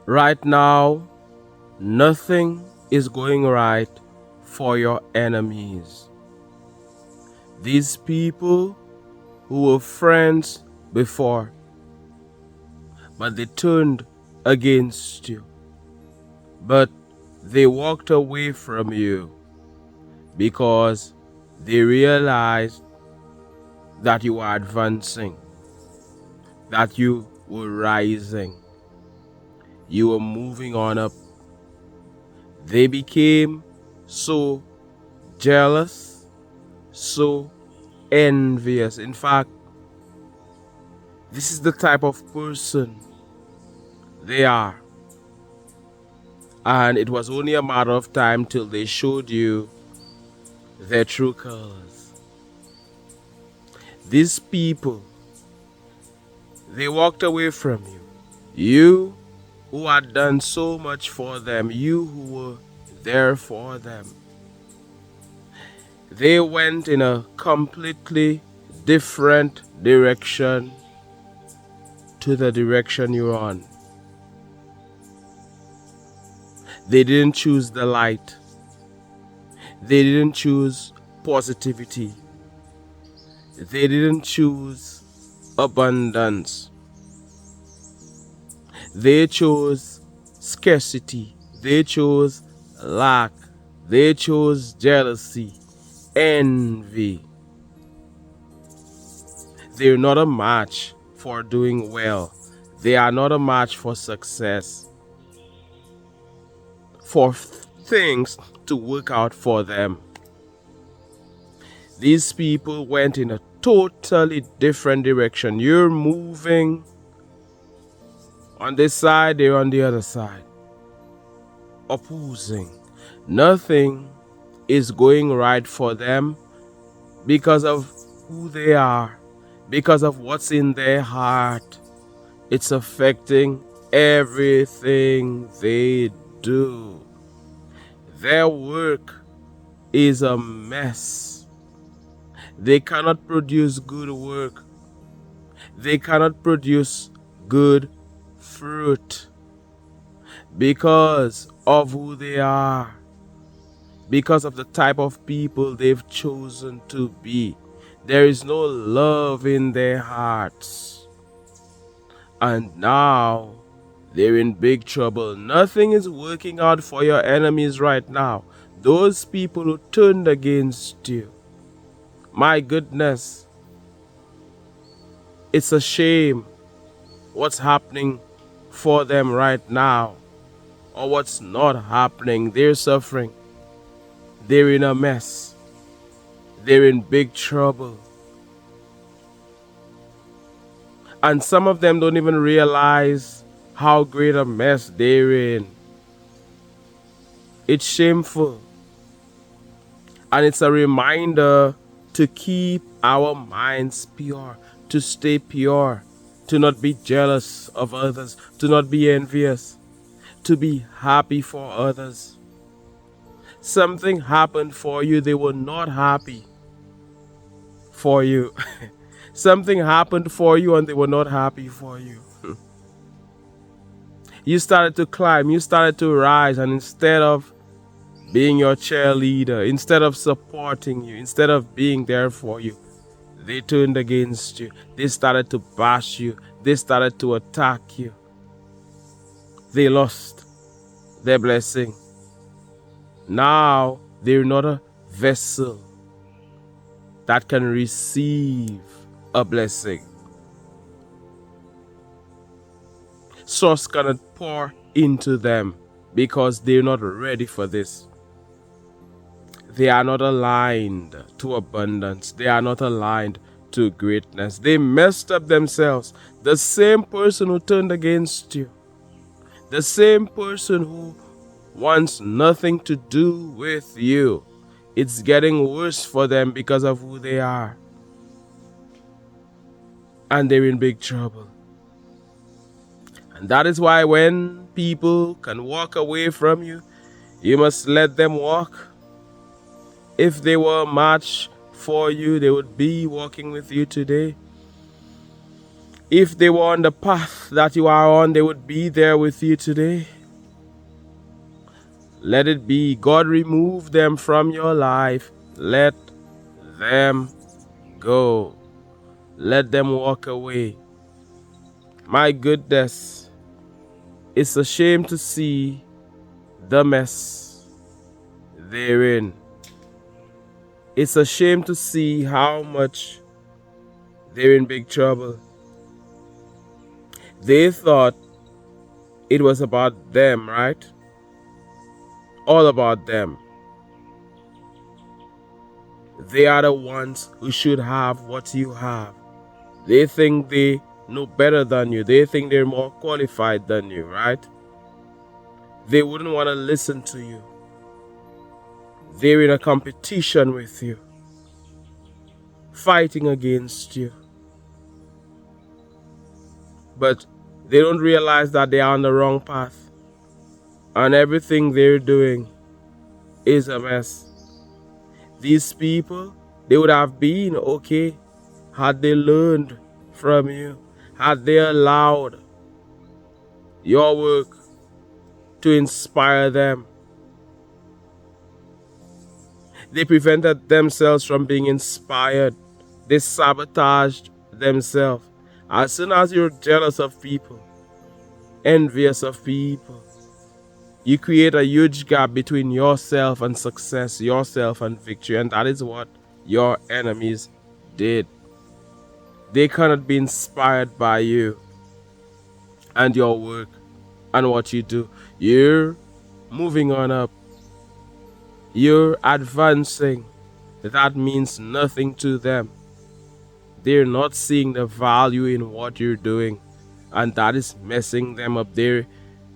Right now, nothing is going right for your enemies. These people who were friends before, but they turned against you. But they walked away from you because they realized that you were advancing, that you were rising, you were moving on up. They became so jealous, so envious. In fact, this is the type of person they are. And it was only a matter of time till they showed you their true colors. These people, they walked away from you. You who had done so much for them, you who were there for them. They went in a completely different direction to the direction you're on. They didn't choose the light. They didn't choose positivity. They didn't choose abundance. They chose scarcity. They chose lack. They chose jealousy, envy. They're not a match for doing well. They are not a match for success, for things to work out for them. These people went in a totally different direction. You're moving on this side, they're on the other side. Opposing. Nothing is going right for them because of who they are, because of what's in their heart. It's affecting everything they do. Their work is a mess. They cannot produce good work. They cannot produce good fruit because of who they are, because of the type of people they've chosen to be. There is no love in their hearts. And now they're in big trouble. Nothing is working out for your enemies right now. Those people who turned against you. My goodness. It's a shame what's happening for them right now, or what's not happening. They're suffering. They're in a mess. They're in big trouble. And some of them don't even realize how great a mess they're in. It's shameful. And it's a reminder to keep our minds pure, to stay pure, to not be jealous of others, to not be envious, to be happy for others. Something happened for you, they were not happy for you. Something happened for you and they were not happy for you. You started to climb, you started to rise, and instead of being your cheerleader, instead of supporting you, instead of being there for you, they turned against you. They started to bash you. They started to attack you. They lost their blessing. Now they're not a vessel that can receive a blessing. Source cannot pour into them because they're not ready for this. They are not aligned to abundance. They are not aligned to greatness. They messed up themselves. The same person who turned against you, the same person who wants nothing to do with you, it's getting worse for them because of who they are. And they're in big trouble. And that is why when people can walk away from you, you must let them walk. If they were a match for you, they would be walking with you today. If they were on the path that you are on, they would be there with you today. Let it be. God, remove them from your life. Let them go. Let them walk away. My goodness, it's a shame to see the mess they're in. It's a shame to see how much they're in big trouble. They thought it was about them, right? All about them. They are the ones who should have what you have. They think they know better than you. They think they're more qualified than you, right? They wouldn't want to listen to you. They're in a competition with you, fighting against you. But they don't realize that they are on the wrong path. And everything they're doing is a mess. These people, they would have been okay had they learned from you, had they allowed your work to inspire them. They prevented themselves from being inspired. They sabotaged themselves. As soon as you're jealous of people, envious of people, you create a huge gap between yourself and success, yourself and victory, and that is what your enemies did. They cannot be inspired by you and your work and what you do. You're moving on up. You're advancing. That means nothing to them. They're not seeing the value in what you're doing, and that is messing them up. They're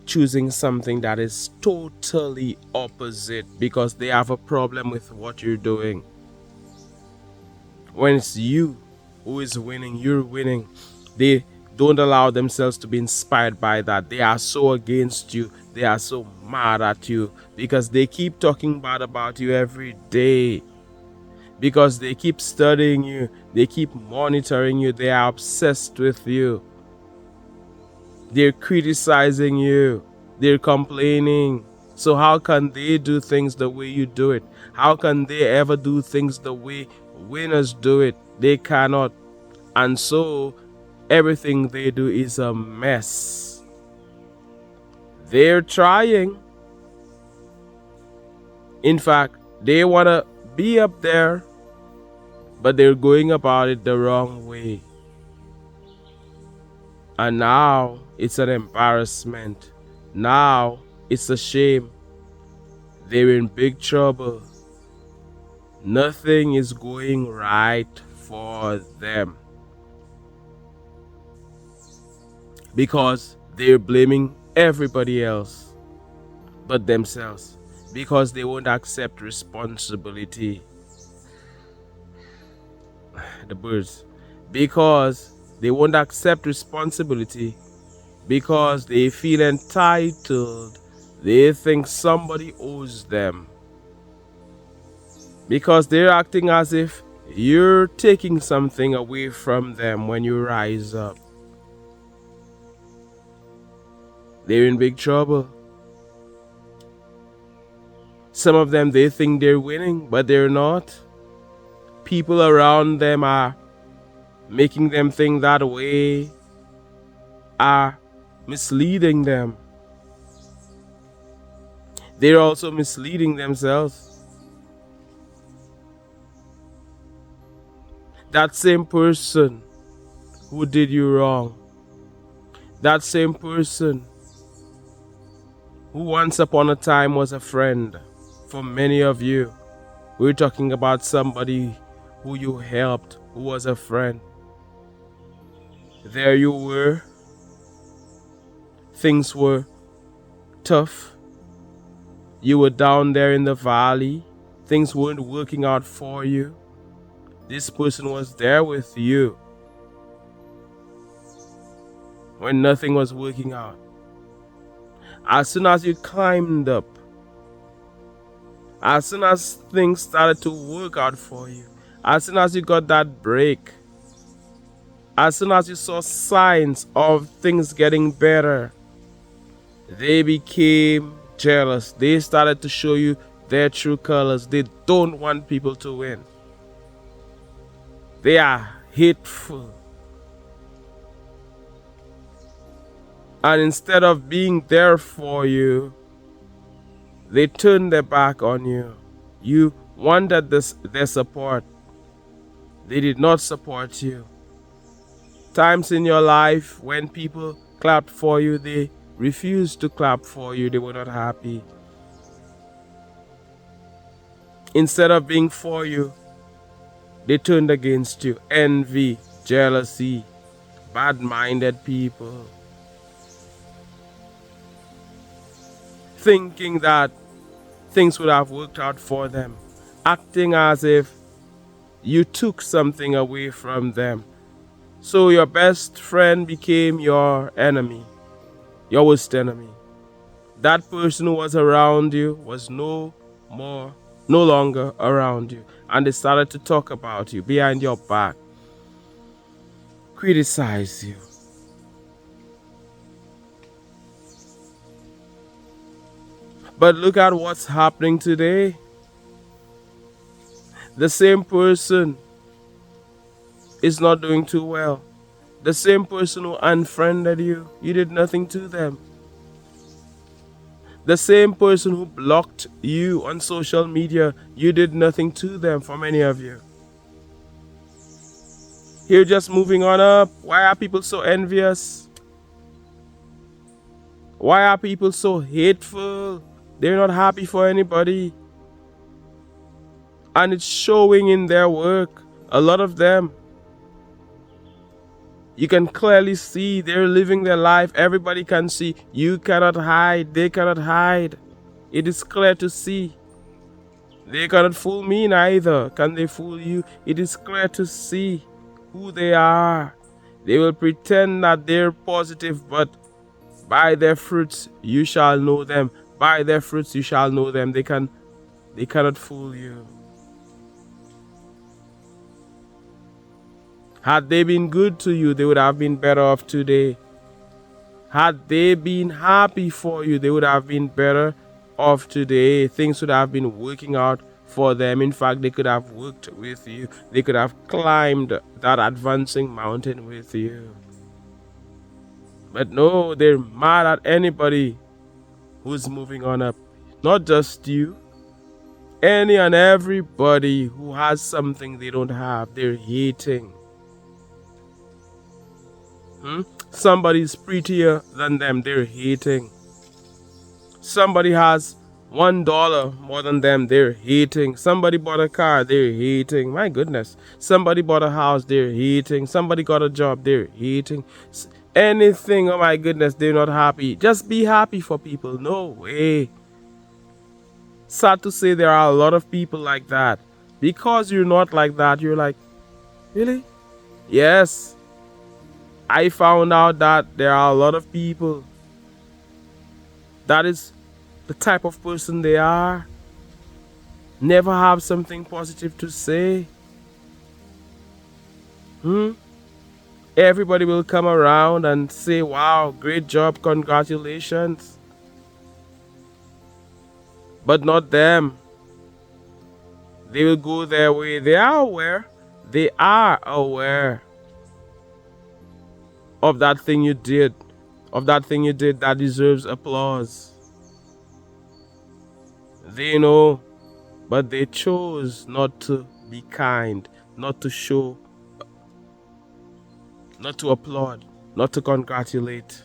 choosing something that is totally opposite because they have a problem with what you're doing. When it's you who is winning, you're winning. They don't allow themselves to be inspired by that. They are so against you. They are so mad at you because they keep talking bad about you every day. Because they keep studying you, they keep monitoring you, they are obsessed with you. They're criticizing you, they're complaining. So how can they do things the way you do it? How can they ever do things the way winners do it? They cannot. And so everything they do is a mess. They're trying. In fact, they want to be up there, but they're going about it the wrong way. And now it's an embarrassment. Now it's a shame. They're in big trouble. Nothing is going right for them. Because they're blaming everybody else but themselves. Because they won't accept responsibility. The birds. Because they won't accept responsibility. Because they feel entitled. They think somebody owes them. Because they're acting as if you're taking something away from them when you rise up. They're in big trouble. Some of them, they think they're winning, but they're not. People around them are making them think that way, are misleading them. They're also misleading themselves. That same person who did you wrong, that same person who once upon a time was a friend for many of you, we're talking about somebody who you helped, who was a friend. There you were. Things were tough. You were down there in the valley. Things weren't working out for you. This person was there with you when nothing was working out. As soon as you climbed up, as soon as things started to work out for you, as soon as you got that break, As soon as you saw signs of things getting better, they became jealous. They started to show you their true colors. They don't want people to win. They are hateful. And instead of being there for you, they turned their back on you. You wanted their support. They did not support you. Times in your life when people clapped for you, they refused to clap for you. They were not happy. Instead of being for you, they turned against you. Envy, jealousy, bad-minded people. Thinking that things would have worked out for them. Acting as if you took something away from them. So your best friend became your enemy, your worst enemy. That person who was around you was no longer around you. And they started to talk about you behind your back, criticize you. But look at what's happening today. The same person is not doing too well. The same person who unfriended you, you did nothing to them. The same person who blocked you on social media, you did nothing to them, for many of you. You're just moving on up. Why are people so envious? Why are people so hateful? They're not happy for anybody. And it's showing in their work. A lot of them. You can clearly see they're living their life. Everybody can see. You cannot hide. They cannot hide. It is clear to see. They cannot fool me neither. Can they fool you? It is clear to see who they are. They will pretend that they're positive, but by their fruits you shall know them. By their fruits you shall know them. They cannot fool you. Had they been good to you, they would have been better off today. Had they been happy for you, they would have been better off today. Things would have been working out for them. In fact, they could have worked with you. They could have climbed that advancing mountain with you. But no, they're mad at anybody who's moving on up. Not just you. Any and everybody who has something they don't have, they're hating. Somebody's prettier than them, they're hating. Somebody has $1 more than them, they're hating. Somebody bought a car, they're hating. My goodness. Somebody bought a house, they're hating. Somebody got a job, they're hating. Anything, oh my goodness, they're not happy. Just be happy for people. No way. Sad to say there are a lot of people like that. Because you're not like that, you're like, really? Yes. I found out that there are a lot of people. That is the type of person they are. Never have something positive to say. Everybody will come around and say, wow, great job, congratulations. But not them. They will go their way. They are aware. They are aware of that thing you did. Of that thing you did that deserves applause. They know, but they chose not to be kind, not to show, not to applaud, not to congratulate.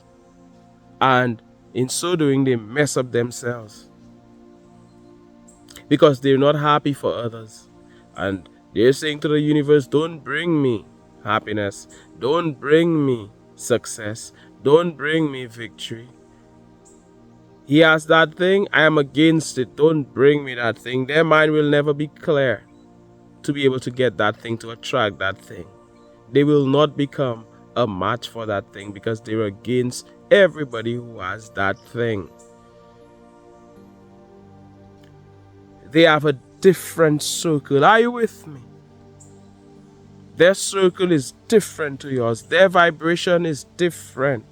And in so doing, they mess up themselves. Because they're not happy for others. And they're saying to the universe, don't bring me happiness. Don't bring me success. Don't bring me victory. He has that thing, I am against it. Don't bring me that thing. Their mind will never be clear to be able to get that thing, to attract that thing. They will not become a match for that thing because they're against everybody who has that thing. They have a different circle. Are you with me? Their circle is different to yours. Their vibration is different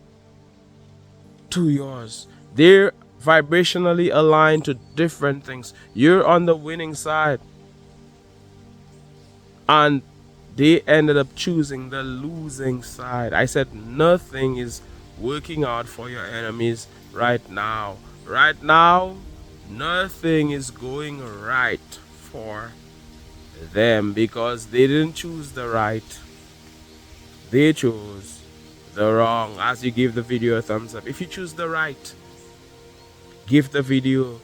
to yours. They're vibrationally aligned to different things. You're on the winning side. And they ended up choosing the losing side. I said nothing is working out for your enemies right now. Right now, nothing is going right for them because they didn't choose the right. They chose the wrong. As you give the video a thumbs up. If you choose the right, give the video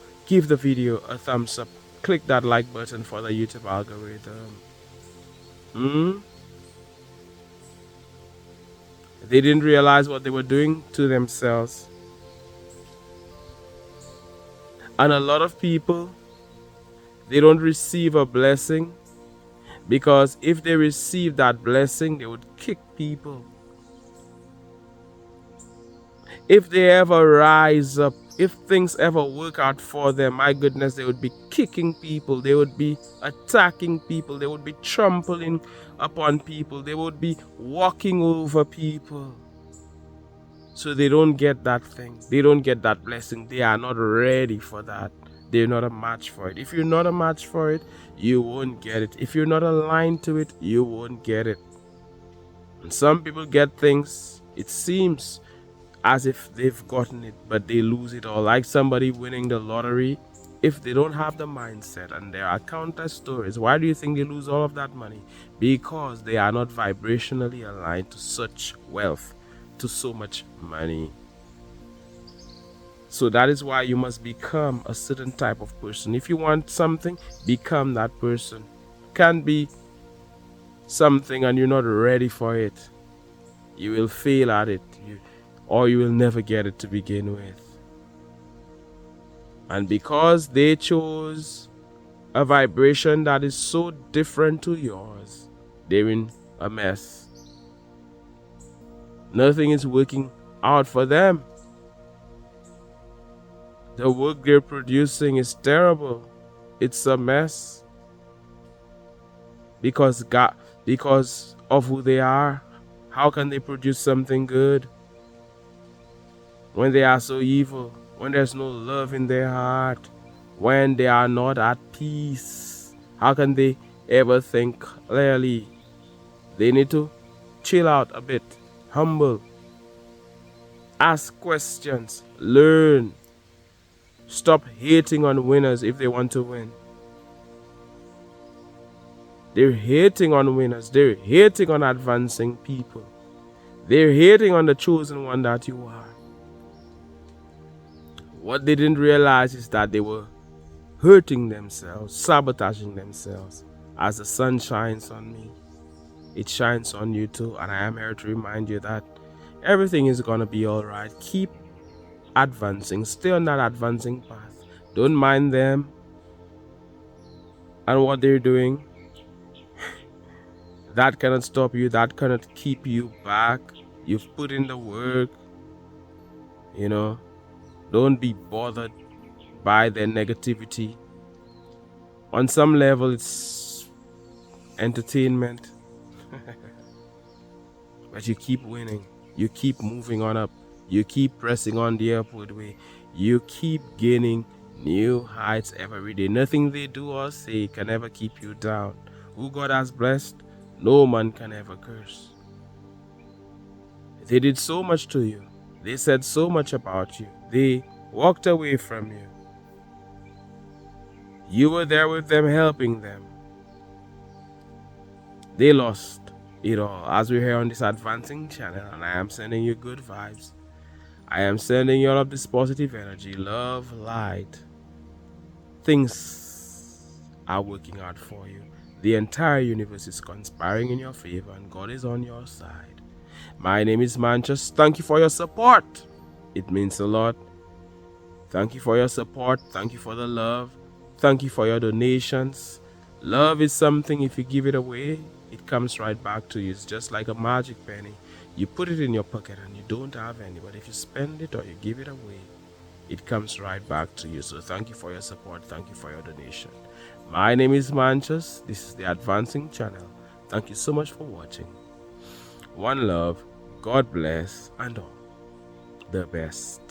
a thumbs up. Click that like button for the YouTube algorithm. They didn't realize what they were doing to themselves. And a lot of people, they don't receive a blessing because if they receive that blessing, they would kick people. If they ever rise up, if things ever work out for them, my goodness, they would be kicking people, they would be attacking people, they would be trampling upon people, they would be walking over people. So they don't get that thing. They don't get that blessing. They are not ready for that. They're not a match for it. If you're not a match for it, you won't get it. If you're not aligned to it, you won't get it. And some people get things, it seems as if they've gotten it, but they lose it all. Like somebody winning the lottery. If they don't have the mindset, and there are countless stories, why do you think they lose all of that money? Because they are not vibrationally aligned to such wealth, to so much money. So that is why you must become a certain type of person. If you want something, become that person. Can't be something and you're not ready for it. You will fail at it, or you will never get it to begin with. And because they chose a vibration that is so different to yours, they're in a mess. Nothing is working out for them. The work they're producing is terrible. It's a mess. Because of who they are, how can they produce something good when they are so evil, when there's no love in their heart, when they are not at peace? How can they ever think clearly? They need to chill out a bit, humble, ask questions, learn. Stop hating on winners if they want to win. They're hating on winners. They're hating on advancing people. They're hating on the chosen one that you are. What they didn't realize is that they were hurting themselves, sabotaging themselves. As the sun shines on me, it shines on you too. And I am here to remind you that everything is going to be all right. Keep advancing. Stay on that advancing path. Don't mind them and what they're doing. That cannot stop you. That cannot keep you back. You've put in the work. Don't be bothered by their negativity. On some level, it's entertainment. But you keep winning. You keep moving on up. You keep pressing on the upward way. You keep gaining new heights every day. Nothing they do or say can ever keep you down. Who God has blessed, no man can ever curse. They did so much to you. They said so much about you. They walked away from you. You were there with them, helping them. They lost it all. As we're here on this advancing channel, and I am sending you good vibes. I am sending you all of this positive energy, love, light. Things are working out for you. The entire universe is conspiring in your favor, and God is on your side. My name is Mantius. Thank you for your support. It means a lot. Thank you for your support. Thank you for the love. Thank you for your donations. Love is something, if you give it away, it comes right back to you. It's just like a magic penny. You put it in your pocket and you don't have any, but if you spend it or you give it away, it comes right back to you. So thank you for your support. Thank you for your donation. My name is Mantius. This is the Advancing Channel. Thank you so much for watching. One love, God bless, and all the best.